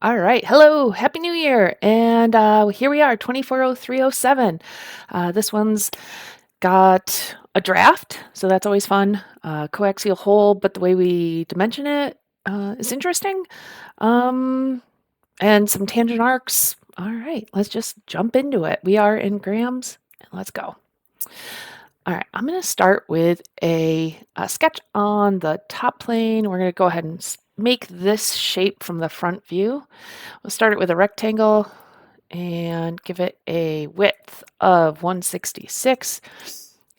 All right. Hello. Happy New Year. And here we are, 240307. This one's got a draft, so that's always fun. Coaxial hole, but the way we dimension it is interesting. Um, and some tangent arcs. All right. Let's just jump into it. We are in grams, and let's go. All right. I'm going to start with a sketch on the top plane. We're going to go ahead and make this shape from the front view. We'll start it with a rectangle and give it a width of 166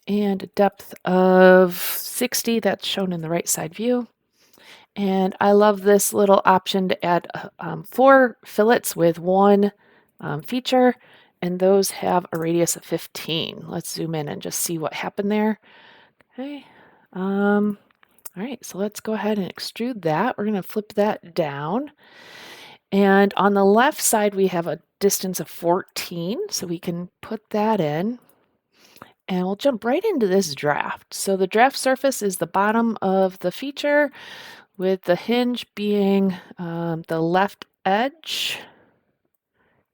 and a depth of 60. That's shown in the right side view. And I love this little option to add 4 fillets with one feature, and those have a radius of 15. Let's zoom in and just see what happened there. Okay. All right, so let's go ahead and extrude that. We're going to flip that down. And on the left side, we have a distance of 14, so we can put that in. And we'll jump right into this draft. So the draft surface is the bottom of the feature, with the hinge being the left edge.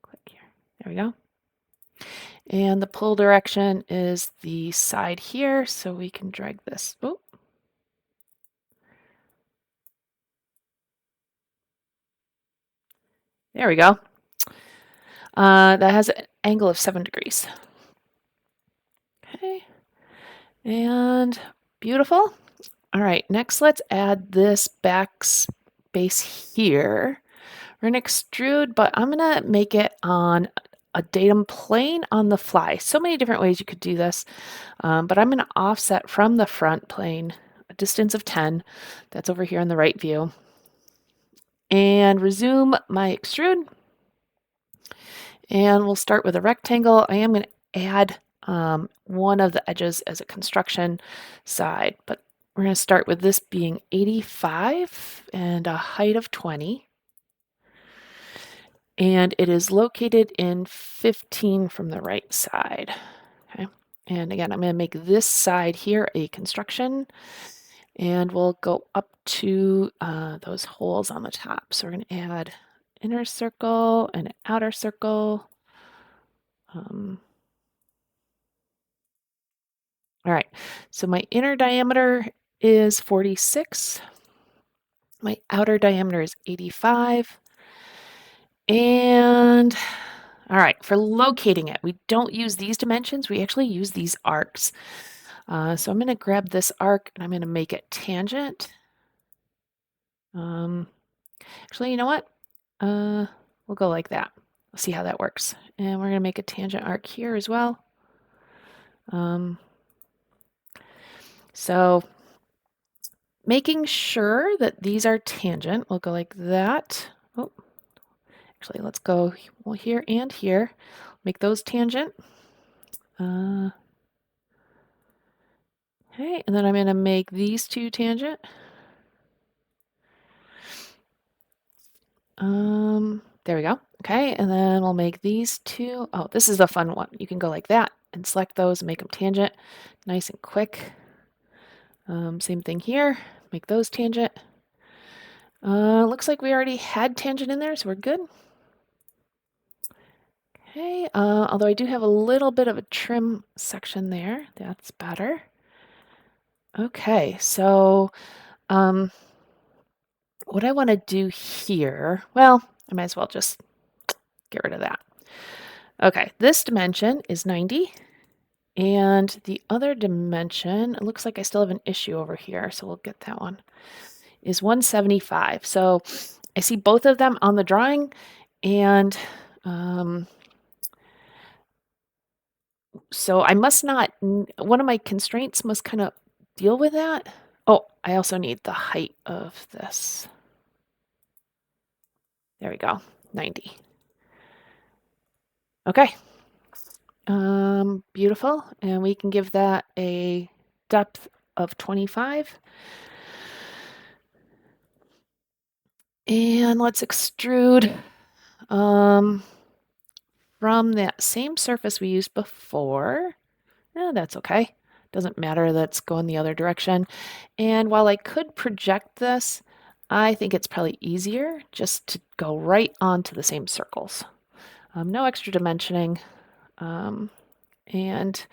Click here. There we go. And the pull direction is the side here, so we can drag this. Oh. There we go. That has an angle of 7 degrees. Okay. And beautiful. All right, next let's add this back space here. We're gonna extrude, but I'm gonna make it on a datum plane on the fly. So many different ways you could do this, but I'm gonna offset from the front plane a distance of 10. That's over here in the right view. And resume my extrude. And we'll start with a rectangle. I am gonna add one of the edges as a construction side, but we're going to start with this being 85 and a height of 20. And it is located in 15 from the right side. Okay. And again, I'm going to make this side here a construction. And we'll go up to those holes on the top. So we're going to add inner circle and an outer circle. All right, so my inner diameter is 46. My outer diameter is 85. And all right, for locating it, we don't use these dimensions. We actually use these arcs. So I'm going to grab this arc and I'm going to make it tangent. Actually, you know what? We'll go like that. Let's see how that works. And we're going to make a tangent arc here as well. So making sure that these are tangent, we'll go like that. Oh, actually, let's go here and here. Make those tangent. Okay, and then I'm going to make these two tangent. There we go. Okay, and then we'll make these two. Oh, this is the fun one. You can go like that and select those and make them tangent. Nice and quick. Same thing here. Make those tangent. Looks like we already had tangent in there, so we're good. Okay, although I do have a little bit of a trim section there. That's better. Okay, so what I want to do here, well, I might as well just get rid of that. Okay, this dimension is 90. And the other dimension, it looks like I still have an issue over here, so we'll get that one, is 175. So I see both of them on the drawing, and so I must not, one of my constraints must kind of deal with that. Oh, I also need the height of this. There we go, 90. Okay. Beautiful. And we can give that a depth of 25. And let's extrude from that same surface we used before. That's okay. Doesn't matter, that's going the other direction. And while I could project this, I think it's probably easier just to go right onto the same circles. No extra dimensioning, and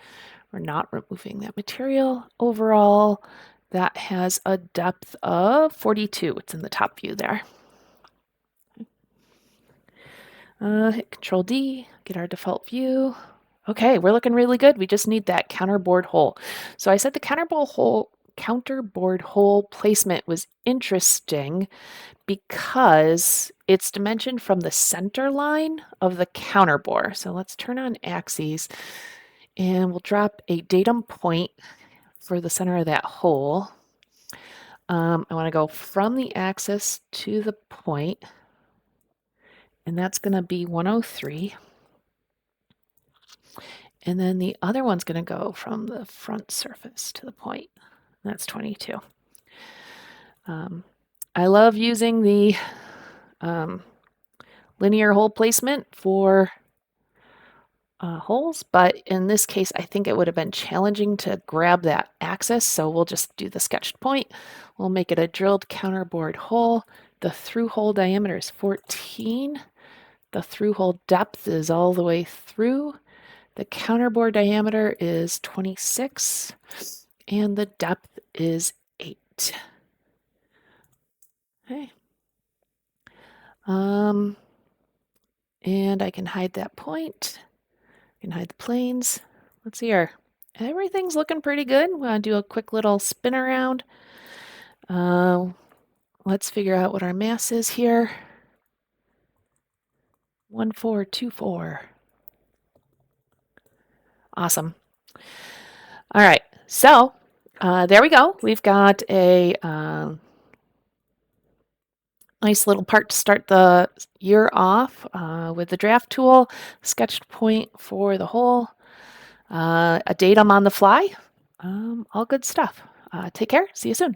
we're not removing that material. Overall, that has a depth of 42. It's in the top view there. Hit Control D, get our default view. Okay, we're looking really good. We just need that counterboard hole. So I said the counterboard hole placement was interesting because it's dimensioned from the center line of the counterbore. So let's turn on axes and we'll drop a datum point for the center of that hole. I want to go from the axis to the point, and that's going to be 103. And then the other one's going to go from the front surface to the point. That's 22. I love using the linear hole placement for holes, but in this case, I think it would have been challenging to grab that axis, so we'll just do the sketched point. We'll make it a drilled counterboard hole. The through hole diameter is 14. The through hole depth is all the way through. The counterbore diameter is 26, and the depth is 8. Okay. And I can hide that point. I can hide the planes. Let's see here. Everything's looking pretty good. We're going to do a quick little spin around. Let's figure out what our mass is here. 1424. Awesome. All right, so there we go. We've got a nice little part to start the year off with the draft tool, sketched point for the hole, a datum on the fly, all good stuff. Take care. See you soon.